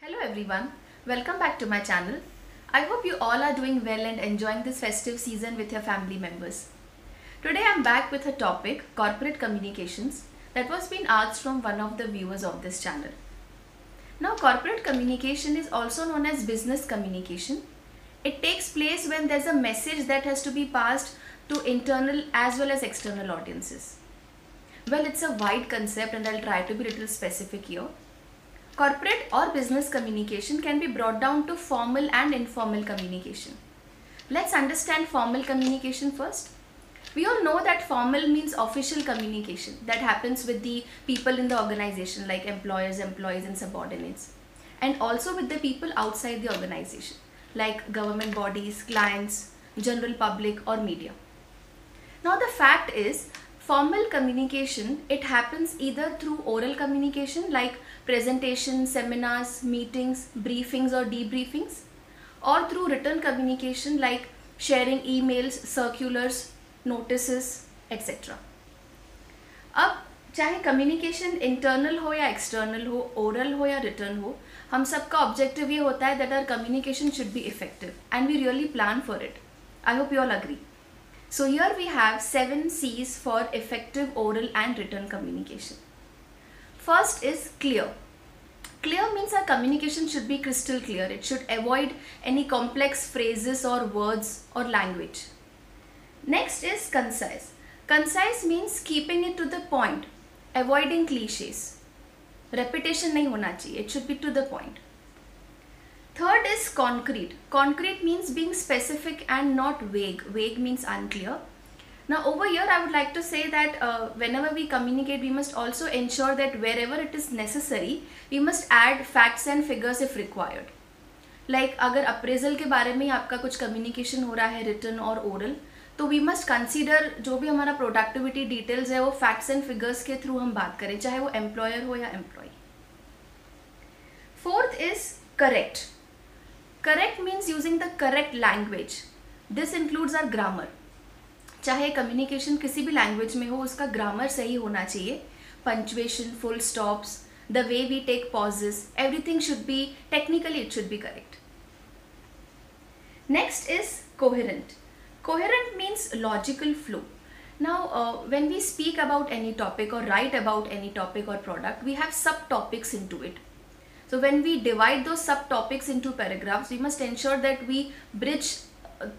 Hello everyone, welcome back to my channel. I hope you all are doing well and enjoying this festive season with your family members. Today I'm back with a topic, corporate communications, that was being asked from one of the viewers of this channel. Now corporate communication is also known as business communication. It takes place when there's a message that has to be passed to internal as well as external audiences. Well, it's a wide concept and I'll try to be a little specific here. Corporate or business communication can be brought down to formal and informal communication. Let's understand formal communication first. We all know that formal means official communication that happens with the people in the organization like employers, employees and subordinates, and also with the people outside the organization like government bodies, clients, general public or media. Now the fact is, formal communication, it happens either through oral communication like presentations, seminars, meetings, briefings or debriefings, or through written communication like sharing emails, circulars, notices, etc. अब चाहे communication internal हो या external हो, oral हो या return हो, हम सबका ऑब्जेक्टिव ये होता है that our communication should be effective and we really plan for it. I hope you all agree. So here we have 7 C's for effective oral and written communication. First is clear. Clear means our communication should be crystal clear. It should avoid any complex phrases or words or language. Next is concise. Concise means keeping it to the point, avoiding cliches. Repetition नहीं होना चाहिए. It should be to the point. Third is concrete. Concrete means being specific and not vague. Vague means unclear. Now over here I would like to say that whenever we communicate we must also ensure that wherever it is necessary we must add facts and figures if required. Like अगर appraisal के बारे में आपका कुछ communication हो रहा है written और oral, तो we must consider जो भी हमारा productivity details है वो facts and figures के through हम बात करें, चाहे वो employer हो या employee. Fourth is correct. Correct means using the correct language. This includes our grammar. चाहे communication किसी भी language में हो, उसका grammar सही होना चाहिए. Punctuation, full stops, the way we take pauses, everything should be, technically it should be correct. Next is coherent. Coherent means logical flow. Now when we speak about any topic or write about any topic or product, we have subtopics into it. So when we divide those subtopics into paragraphs, we must ensure that we bridge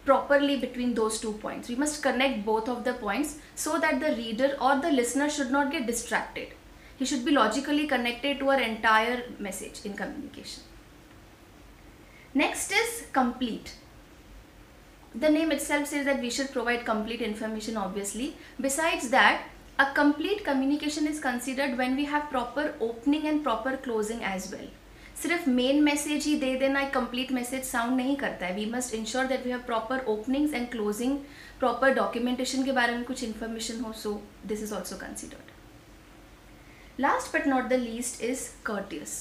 properly between those 2 points. We must connect both of the points so that the reader or the listener should not get distracted. He should be logically connected to our entire message in communication. Next is complete. The name itself says that we should provide complete information, obviously. Besides that, a complete communication is considered when we have proper opening and proper closing as well. सिर्फ main message ही दे देना एक complete message sound नहीं करता है. We must ensure that we have proper openings and closing, proper documentation के बारे में कुछ इन्फॉर्मेशन हो, so this is also considered. Last but not the least is courteous.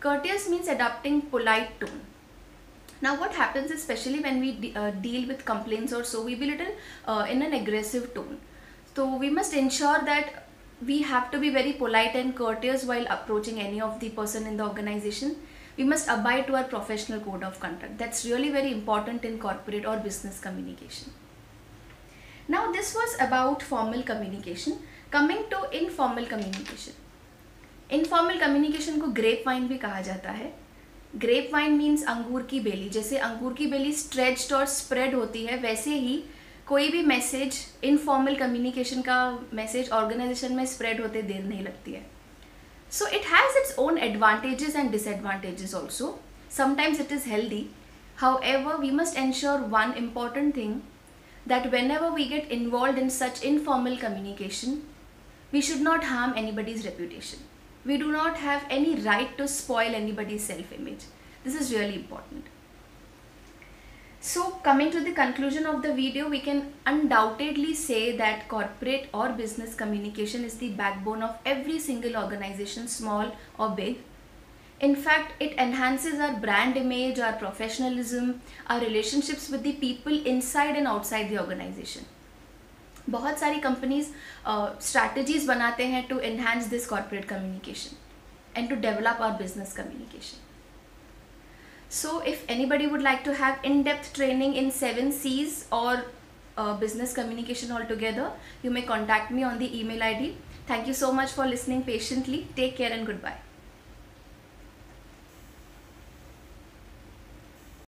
Courteous means adopting polite tone. Now what happens is, especially when we deal with complaints or so, we be little in an aggressive tone. So we must ensure that we have to be very polite and courteous while approaching any of the person in the organization. We must abide to our professional code of conduct. That's really very important in corporate or business communication. Now this was about formal communication. Coming to informal communication. Informal communication को grapevine भी कहा जाता है. Grapevine means अंगूर की बेली. जैसे अंगूर की बेली stretched और spread होती है, वैसे ही कोई भी मैसेज, इनफॉर्मल कम्युनिकेशन का मैसेज ऑर्गेनाइजेशन में स्प्रेड होते देर नहीं लगती है. So it has its own advantages and disadvantages also. Sometimes it is healthy. However we must ensure one important thing, that whenever we get involve in such informal communication, we should not harm anybody's reputation. We do not have any right to spoil anybody's self image. This is really important. So coming to the conclusion of the video, we can undoubtedly say that corporate or business communication is the backbone of every single organization, small or big. In fact, it enhances our brand image, our professionalism, our relationships with the people inside and outside the organization. बहुत सारी companies strategies बनाते हैं to enhance this corporate communication and to develop our business communication. So if anybody would like to have in-depth training in 7 C's or business communication altogether, you may contact me on the email ID. Thank you so much for listening patiently. Take care and goodbye.